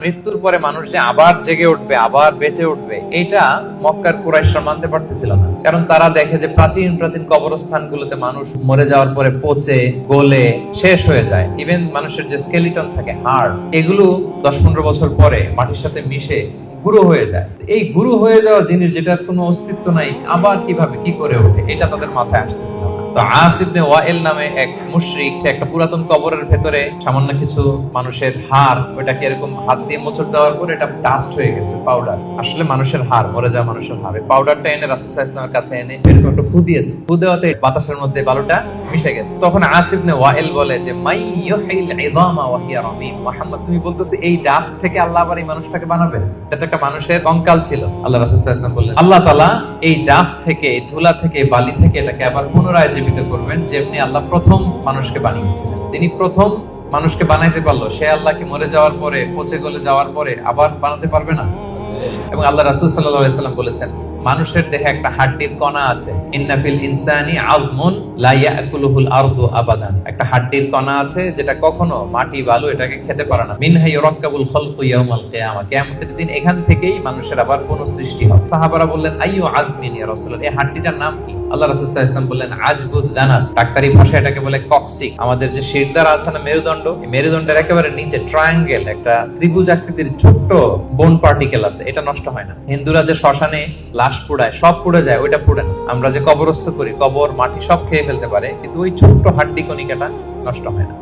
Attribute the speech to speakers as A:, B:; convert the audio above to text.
A: মৃত্যুর পরে মানুষ যে আবার জেগে উঠবে, আবার বেঁচে উঠবে, এটা মক্কার কুরাইশরা মানতে পারতেছিল না। কারণ তারা দেখে যে প্রাচীন প্রাচীন কবরস্থানগুলোতে মানুষ মরে যাওয়ার পরে পচে গলে শেষ হয়ে যায়। ইভেন মানুষের যে স্কেলিটন থাকে, হাড়, এগুলো 10-15 বছর পরে মাটির সাথে মিশে গুঁড়ো হয়ে যায়। এই গুঁড়ো হয়ে যাওয়া জিনিস যেটার কোনো অস্তিত্ব নাই, আবার কিভাবে কি করে ওঠে, এটা তাদের মাথায় আসতেছিল না। তো আস ইবনে ওয়াইল নামে এক মুশরিক, সে একটা পুরাতন কবরের ভেতরে সামান্য কিছু মানুষের হাড়, ওটাকে এরকম হাত দিয়ে মোচড় দেওয়ার পর এটা ডাস্ট হয়ে গেছে, পাউডার। আসলে মানুষের হাড়, মরে যাওয়া মানুষের হাড়। পাউডারটা এনে রাসূল সাল্লাল্লাহু আলাইহি ওয়াসাল্লামের কাছে এনে এরকম একটা ফু দিয়েছে। ফু দেওয়াতে বাতাসের মধ্যে বালুটা মিশে গেছে। তখন আস ইবনে ওয়াইল বলে যে মাই ইউহিল ইযামা ওয়া হিয়া রামীম, মুহাম্মদ তুমি বলতেছো এই ডাস্ট থেকে আল্লাহ আবার এই মানুষটাকে বানাবে? এটা তো একটা মানুষের কঙ্কাল ছিল। আল্লাহ রাসূল সাল্লাল্লাহু আলাইহি ওয়াসাল্লাম বললেন আল্লাহ তাআলা এই ডাস্ট থেকে, এই ধুলা থেকে, বালি থেকে এটাকে আবার পুনরায় জীবিত করবেন, যেমনি আল্লাহ প্রথম মানুষকে বানিয়েছিলেন। তিনি প্রথম মানুষকে বানাইতে পারলো, সে আল্লাহকে মরে যাওয়ার পরে, পচে গলে যাওয়ার পরে আবার বানাতে পারবে না? এবং আল্লাহ রাসূল সাল্লাল্লাহু আলাইহি ওয়াসাল্লাম বলেছেন মানুষের দেহে একটা হাড্ডির কণা আছে, ইন্না ফিল ইনসানি আযমুন লা ইয়াকুলুহুল আরদু আবাদান। একটা হাড্ডির কণা আছে যেটা কখনো মাটি বালু এটাকে খেতে পারে না। মিনহা ইউরাক্কাবুল খালকু ইয়াউমাল কিয়ামা, কিয়ামতের দিন এখান থেকেই মানুষের আবার পুনঃসৃষ্টি হবে। সাহাবারা বললেন আইয়ু আযমিন ইয়া রাসূলুল্লাহ, এই হাড্ডিটার নাম কি? আল্লাহ রাসূল সাল্লাল্লাহু আলাইহি ওয়াসাল্লাম বললেন আজবুদ জানাত। ডাক্তারি ভাষায় এটাকে বলে কক্সিক। আমাদের যে শিরদাঁড়া আছে না, মেরুদণ্ড, এই মেরুদণ্ডের একেবারে নিচে ট্রায়াঙ্গেল একটা ত্রিভুজ আকৃতির ছোট্ট বোন পার্টিকেল আছে, এটা নষ্ট হয় না। হিন্দুরা যে শ্মশানে লাশ পোড়ায়, সব পুড়ে যায়, ওইটা পুড়ে না। আমরা যে কবরস্থ করি, কবর মাটি সব খেয়ে ফেলতে পারে, কিন্তু ওই ছোট্ট হাড্ডি কণিকাটা নষ্ট হয় না।